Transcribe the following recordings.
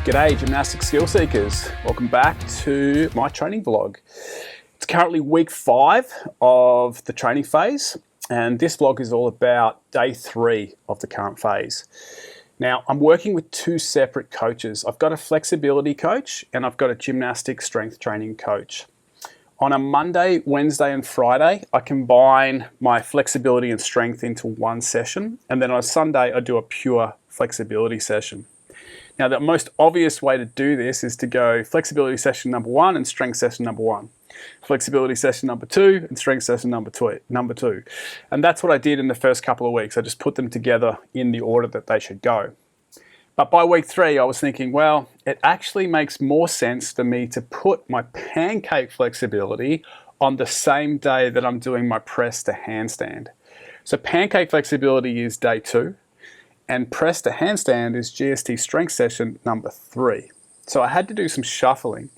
G'day gymnastic skill seekers, welcome back to my training vlog. It's currently week 5 of the training phase, and this vlog is all about day 3 of the current phase. Now I'm working with 2 separate coaches. I've got a flexibility coach and I've got a gymnastic strength training coach. On a Monday, Wednesday and Friday, I combine my flexibility and strength into one session, and then on a Sunday I do a pure flexibility session. Now the most obvious way to do this is to go flexibility session number 1 and strength session number 1. Flexibility session number 2 and strength session number 2. And that's what I did in the first couple of weeks. I just put them together in the order that they should go. But by week 3, I was thinking, well, it actually makes more sense for me to put my pancake flexibility on the same day that I'm doing my press to handstand. So pancake flexibility is day 2. And press to handstand is GST strength session number 3. So I had to do some shuffling.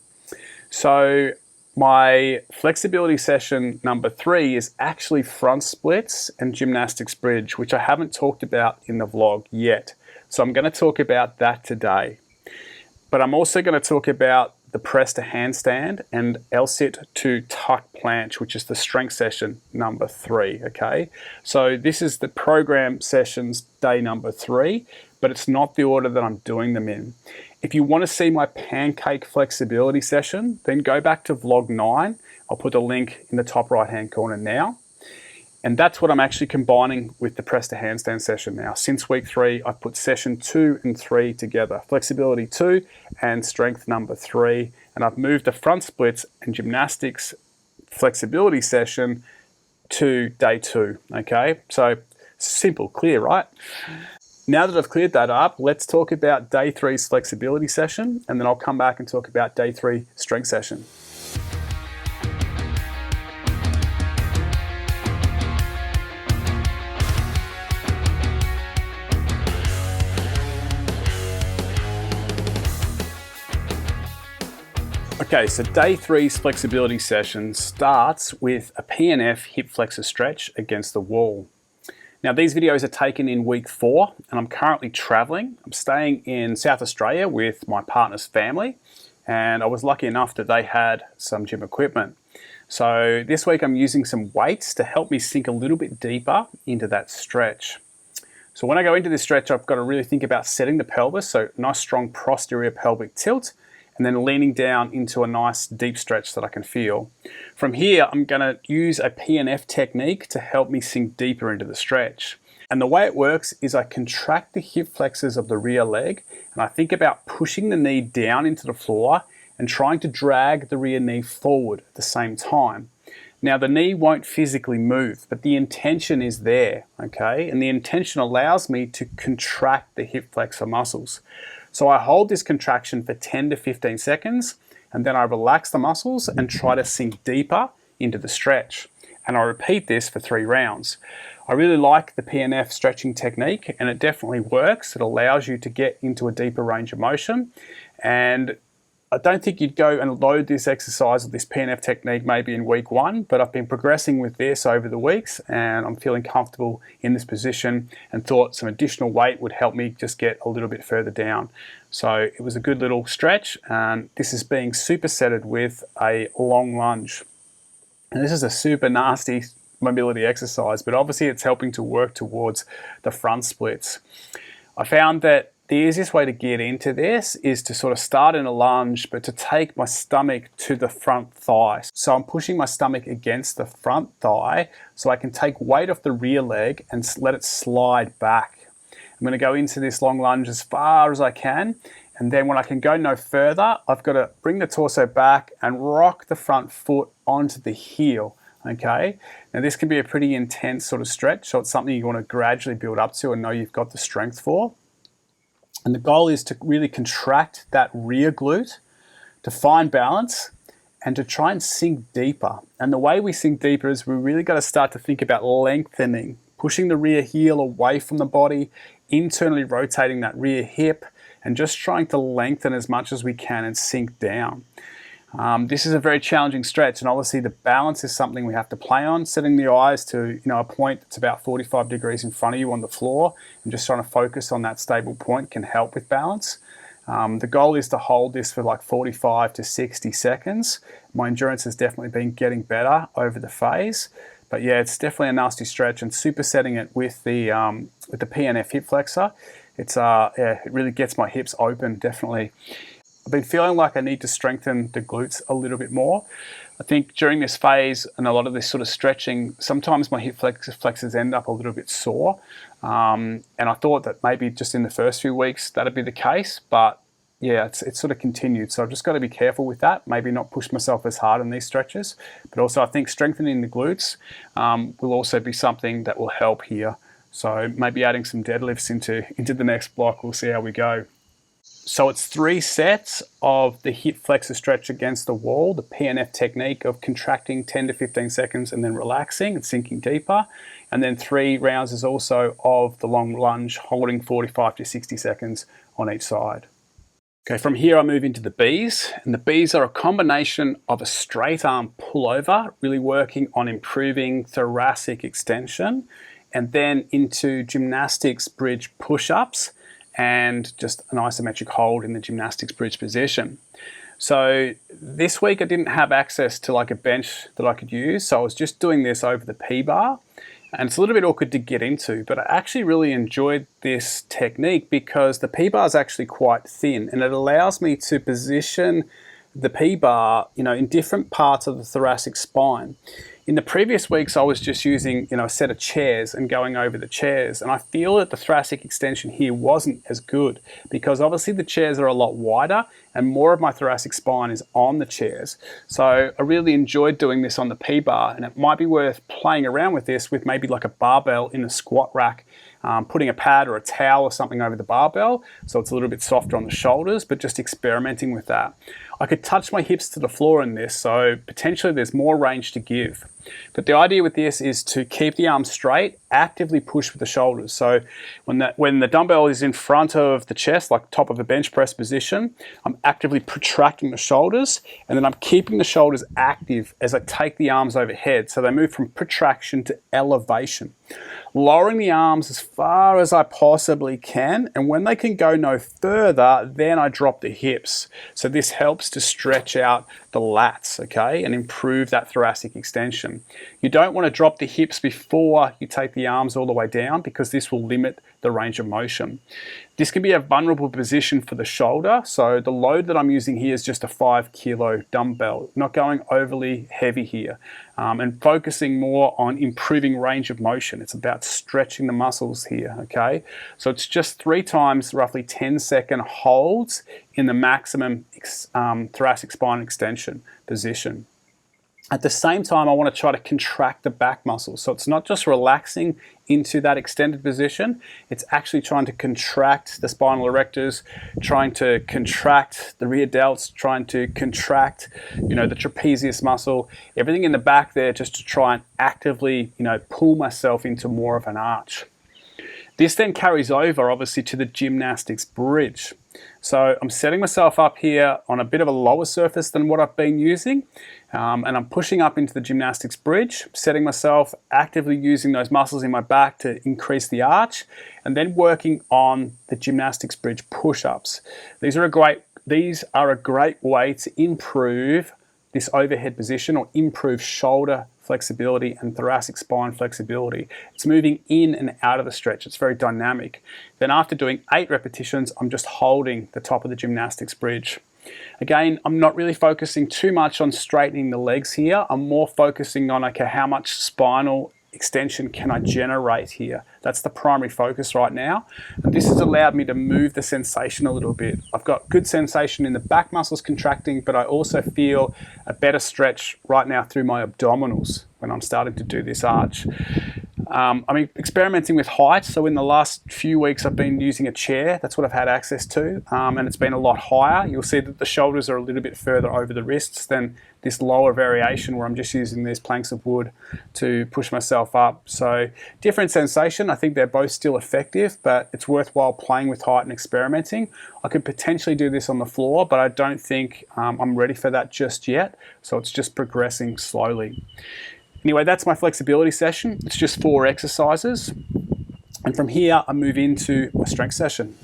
So my flexibility session number 3 is actually front splits and gymnastics bridge, which I haven't talked about in the vlog yet. So I'm going to talk about that today. But I'm also going to talk about the press to handstand and L-sit to tuck planche, which is the strength session number 3, okay? So this is the program sessions day number 3, but it's not the order that I'm doing them in. If you want to see my pancake flexibility session, then go back to vlog 9. I'll put a link in the top right-hand corner now. And that's what I'm actually combining with the press to handstand session now. Since week 3, I've put session 2 and 3 together. Flexibility 2 and strength number 3. And I've moved the front splits and gymnastics flexibility session to day 2, okay? So simple, clear, right? Now that I've cleared that up, let's talk about day 3's flexibility session, and then I'll come back and talk about day 3 strength session. Okay, so day 3's flexibility session starts with a PNF hip flexor stretch against the wall. Now these videos are taken in week 4 and I'm currently traveling. I'm staying in South Australia with my partner's family, and I was lucky enough that they had some gym equipment. So this week I'm using some weights to help me sink a little bit deeper into that stretch. So when I go into this stretch, I've got to really think about setting the pelvis, so nice strong posterior pelvic tilt, and then leaning down into a nice deep stretch that I can feel. From here, I'm going to use a PNF technique to help me sink deeper into the stretch. And the way it works is I contract the hip flexors of the rear leg, and I think about pushing the knee down into the floor and trying to drag the rear knee forward at the same time. Now the knee won't physically move, but the intention is there, okay? And the intention allows me to contract the hip flexor muscles. So I hold this contraction for 10 to 15 seconds, and then I relax the muscles and try to sink deeper into the stretch. And I repeat this for 3 rounds. I really like the PNF stretching technique, and it definitely works. It allows you to get into a deeper range of motion. And I don't think you'd go and load this exercise with this PNF technique maybe in week 1, but I've been progressing with this over the weeks and I'm feeling comfortable in this position and thought some additional weight would help me just get a little bit further down. So it was a good little stretch, and this is being supersetted with a long lunge. And this is a super nasty mobility exercise, but obviously it's helping to work towards the front splits. I found that the easiest way to get into this is to sort of start in a lunge, but to take my stomach to the front thigh. So I'm pushing my stomach against the front thigh so I can take weight off the rear leg and let it slide back. I'm going to go into this long lunge as far as I can, and then when I can go no further, I've got to bring the torso back and rock the front foot onto the heel. Okay, now this can be a pretty intense sort of stretch, so it's something you want to gradually build up to and know you've got the strength for. And the goal is to really contract that rear glute to find balance and to try and sink deeper. And the way we sink deeper is we really got to start to think about lengthening, pushing the rear heel away from the body, internally rotating that rear hip, and just trying to lengthen as much as we can and sink down. This is a very challenging stretch, and obviously the balance is something we have to play on, setting the eyes to a point that's about 45 degrees in front of you on the floor, and just trying to focus on that stable point can help with balance. The goal is to hold this for like 45 to 60 seconds. My endurance has definitely been getting better over the phase. But yeah, it's definitely a nasty stretch, and supersetting it with the PNF Hip Flexor, it really gets my hips open, definitely. I've been feeling like I need to strengthen the glutes a little bit more. I think during this phase and a lot of this sort of stretching, sometimes my hip flexors end up a little bit sore. And I thought that maybe just in the first few weeks that'd be the case, but yeah, it's sort of continued. So I've just got to be careful with that, maybe not push myself as hard in these stretches. But also I think strengthening the glutes will also be something that will help here. So maybe adding some deadlifts into the next block, we'll see how we go. So it's 3 sets of the hip flexor stretch against the wall, the PNF technique of contracting 10 to 15 seconds and then relaxing and sinking deeper. And then 3 rounds is also of the long lunge, holding 45 to 60 seconds on each side. Okay, from here I move into the Bs, and the Bs are a combination of a straight arm pullover, really working on improving thoracic extension, and then into gymnastics bridge push-ups, and just an isometric hold in the gymnastics bridge position. So this week I didn't have access to like a bench that I could use, so I was just doing this over the P-bar, and it's a little bit awkward to get into, but I actually really enjoyed this technique because the P-bar is actually quite thin, and it allows me to position the P-bar, in different parts of the thoracic spine. In the previous weeks, I was just using, a set of chairs and going over the chairs. And I feel that the thoracic extension here wasn't as good because obviously the chairs are a lot wider and more of my thoracic spine is on the chairs. So I really enjoyed doing this on the P-bar, and it might be worth playing around with this with maybe like a barbell in a squat rack, putting a pad or a towel or something over the barbell so it's a little bit softer on the shoulders, but just experimenting with that. I could touch my hips to the floor in this, so potentially there's more range to give. But the idea with this is to keep the arms straight, actively push with the shoulders. So when the dumbbell is in front of the chest, like top of a bench press position, I'm actively protracting the shoulders, and then I'm keeping the shoulders active as I take the arms overhead. So they move from protraction to elevation. Lowering the arms as far as I possibly can, and when they can go no further, then I drop the hips. So this helps to stretch out the lats, okay, and improve that thoracic extension. You don't want to drop the hips before you take the arms all the way down because this will limit the range of motion. This can be a vulnerable position for the shoulder, so the load that I'm using here is just a 5 kilo dumbbell, not going overly heavy here, and focusing more on improving range of motion. It's about stretching the muscles here, okay? So it's just 3 times roughly 10-second holds in the maximum thoracic spine extension position. At the same time, I want to try to contract the back muscles. So it's not just relaxing into that extended position, it's actually trying to contract the spinal erectors, trying to contract the rear delts, trying to contract, the trapezius muscle, everything in the back there, just to try and actively, pull myself into more of an arch. This then carries over, obviously, to the gymnastics bridge. So I'm setting myself up here on a bit of a lower surface than what I've been using, and I'm pushing up into the gymnastics bridge, setting myself, actively using those muscles in my back to increase the arch, and then working on the gymnastics bridge push-ups. These are a great way to improve this overhead position or improve shoulder flexibility and thoracic spine flexibility. It's moving in and out of the stretch. It's very dynamic. Then after doing 8 repetitions, I'm just holding the top of the gymnastics bridge. Again, I'm not really focusing too much on straightening the legs here. I'm more focusing on, okay, how much spinal extension can I generate here? That's the primary focus right now. And this has allowed me to move the sensation a little bit. I've got good sensation in the back muscles contracting, but I also feel a better stretch right now through my abdominals when I'm starting to do this arch. I'm experimenting with height. So in the last few weeks, I've been using a chair. That's what I've had access to. And it's been a lot higher. You'll see that the shoulders are a little bit further over the wrists than this lower variation where I'm just using these planks of wood to push myself up. So different sensation. I think they're both still effective, but it's worthwhile playing with height and experimenting. I could potentially do this on the floor, but I don't think I'm ready for that just yet. So it's just progressing slowly. Anyway, that's my flexibility session. It's just 4 exercises. And from here, I move into my strength session.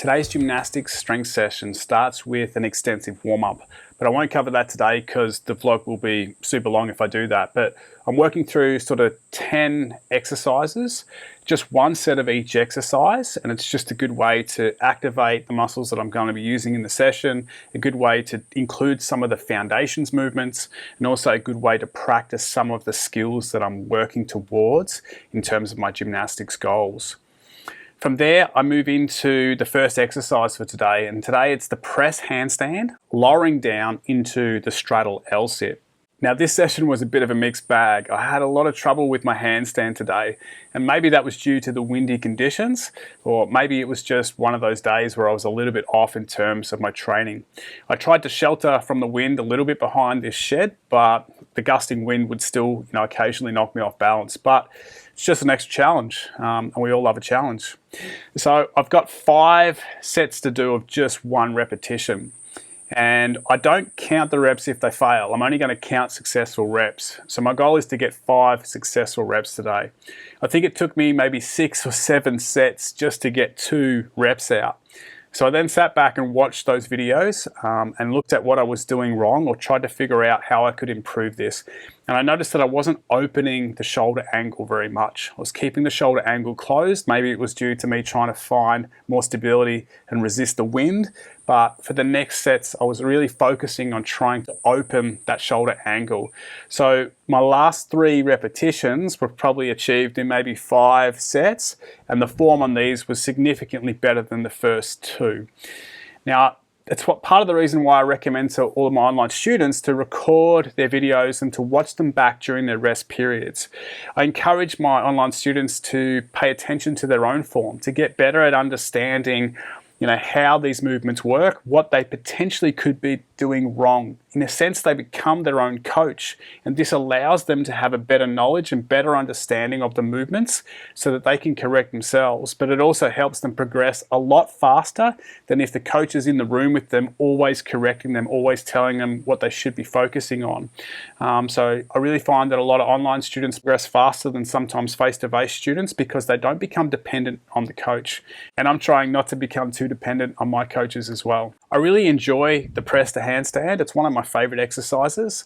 Today's gymnastics strength session starts with an extensive warm-up, but I won't cover that today because the vlog will be super long if I do that. But I'm working through sort of 10 exercises, just one set of each exercise, and it's just a good way to activate the muscles that I'm going to be using in the session, a good way to include some of the foundations movements, and also a good way to practice some of the skills that I'm working towards in terms of my gymnastics goals. From there, I move into the first exercise for today, and today it's the press handstand, lowering down into the straddle L-sit. Now this session was a bit of a mixed bag. I had a lot of trouble with my handstand today, and maybe that was due to the windy conditions, or maybe it was just one of those days where I was a little bit off in terms of my training. I tried to shelter from the wind a little bit behind this shed, but the gusting wind would still, occasionally knock me off balance. But it's just an extra challenge, and we all love a challenge. So I've got 5 sets to do of just 1 repetition. And I don't count the reps if they fail. I'm only going to count successful reps. So my goal is to get 5 successful reps today. I think it took me maybe 6 or 7 sets just to get 2 reps out. So I then sat back and watched those videos and looked at what I was doing wrong, or tried to figure out how I could improve this. And I noticed that I wasn't opening the shoulder angle very much. I was keeping the shoulder angle closed. Maybe it was due to me trying to find more stability and resist the wind. But for the next sets, I was really focusing on trying to open that shoulder angle. So my last 3 repetitions were probably achieved in maybe 5 sets, and the form on these was significantly better than the first 2. Now, it's part of the reason why I recommend to all of my online students to record their videos and to watch them back during their rest periods. I encourage my online students to pay attention to their own form, to get better at understanding how these movements work, what they potentially could be doing wrong. In a sense, they become their own coach, and this allows them to have a better knowledge and better understanding of the movements so that they can correct themselves. But it also helps them progress a lot faster than if the coach is in the room with them, always correcting them, always telling them what they should be focusing on. So I really find that a lot of online students progress faster than sometimes face-to-face students because they don't become dependent on the coach. And I'm trying not to become too dependent on my coaches as well. I really enjoy the press to handstand. It's one of my favorite exercises.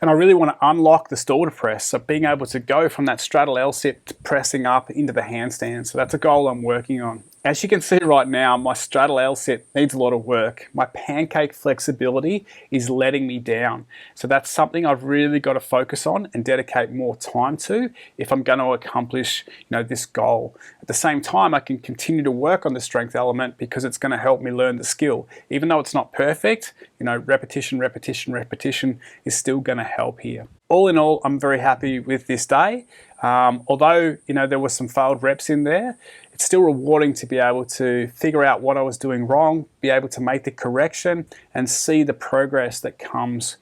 And I really want to unlock the stall to press. So being able to go from that straddle L-sit to pressing up into the handstand. So that's a goal I'm working on. As you can see right now, my straddle L-sit needs a lot of work. My pancake flexibility is letting me down. So that's something I've really got to focus on and dedicate more time to if I'm going to accomplish, this goal. At the same time, I can continue to work on the strength element because it's going to help me learn the skill. Even though it's not perfect, repetition, repetition, repetition is still going to help here. All in all, I'm very happy with this day. Although, there were some failed reps in there, it's still rewarding to be able to figure out what I was doing wrong, be able to make the correction and see the progress that comes,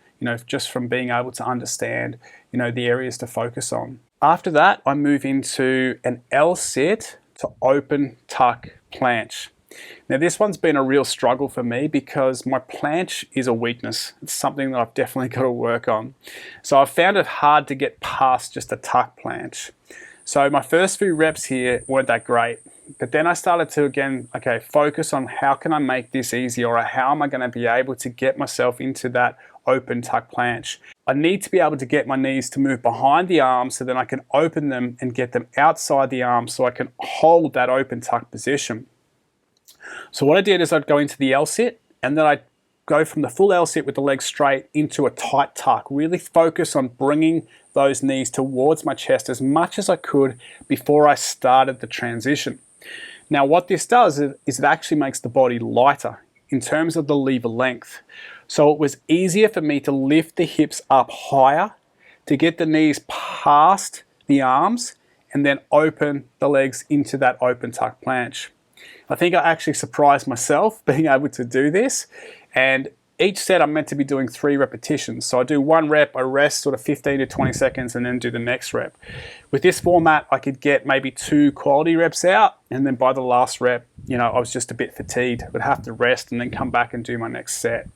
just from being able to understand, the areas to focus on. After that, I move into an L-sit to open tuck planche. Now this one's been a real struggle for me because my planche is a weakness. It's something that I've definitely got to work on. So I've found it hard to get past just a tuck planche. So my first few reps here weren't that great, but then I started to focus on how can I make this easier, or how am I going to be able to get myself into that open tuck planche. I need to be able to get my knees to move behind the arms so then I can open them and get them outside the arms so I can hold that open tuck position. So what I did is I'd go into the L-sit, and then I'd go from the full L-sit with the legs straight into a tight tuck. Really focus on bringing those knees towards my chest as much as I could before I started the transition. Now what this does is it actually makes the body lighter in terms of the lever length. So it was easier for me to lift the hips up higher, to get the knees past the arms, and then open the legs into that open tuck planche. I think I actually surprised myself being able to do this, and each set I'm meant to be doing 3 repetitions. So I do 1 rep, I rest sort of 15 to 20 seconds and then do the next rep. With this format, I could get maybe 2 quality reps out, and then by the last rep, I was just a bit fatigued. I would have to rest and then come back and do my next set.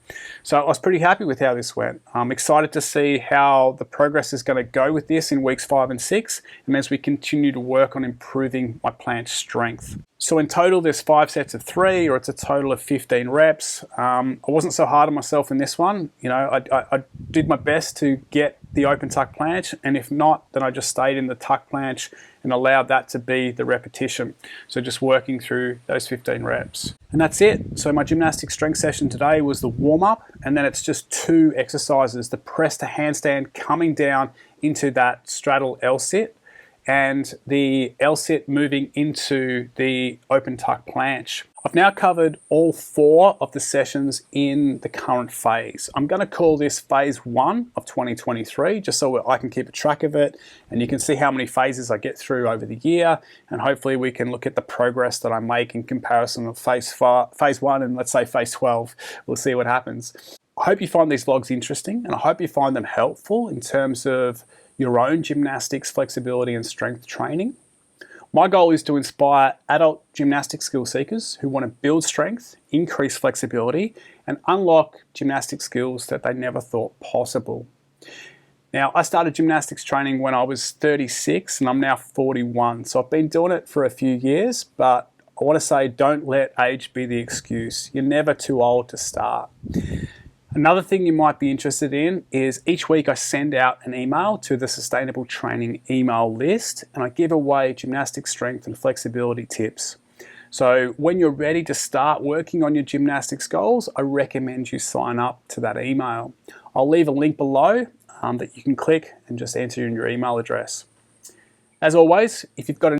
So I was pretty happy with how this went. I'm excited to see how the progress is going to go with this in weeks 5 and 6, and as we continue to work on improving my planche strength. So in total, there's 5 sets of 3, or it's a total of 15 reps. I wasn't so hard on myself in this one. I did my best to get the open tuck planche, and if not, then I just stayed in the tuck planche and allowed that to be the repetition. So just working through those 15 reps. And that's it. So my gymnastic strength session today was the warm-up, and then it's just 2 exercises, the press to handstand coming down into that straddle L-sit, and the L-sit moving into the open tuck planche. I've now covered all 4 of the sessions in the current phase. I'm going to call this phase 1 of 2023, just so I can keep a track of it, and you can see how many phases I get through over the year, and hopefully we can look at the progress that I make in comparison of phase 1 and let's say phase 12. We'll see what happens. I hope you find these vlogs interesting, and I hope you find them helpful in terms of your own gymnastics, flexibility and strength training. My goal is to inspire adult gymnastic skill seekers who want to build strength, increase flexibility, and unlock gymnastic skills that they never thought possible. Now, I started gymnastics training when I was 36 and I'm now 41. So I've been doing it for a few years, but I want to say don't let age be the excuse. You're never too old to start. Another thing you might be interested in is each week I send out an email to the Sustainable Training email list, and I give away gymnastic strength and flexibility tips. So when you're ready to start working on your gymnastics goals, I recommend you sign up to that email. I'll leave a link below that you can click and just enter in your email address. As always, if you've got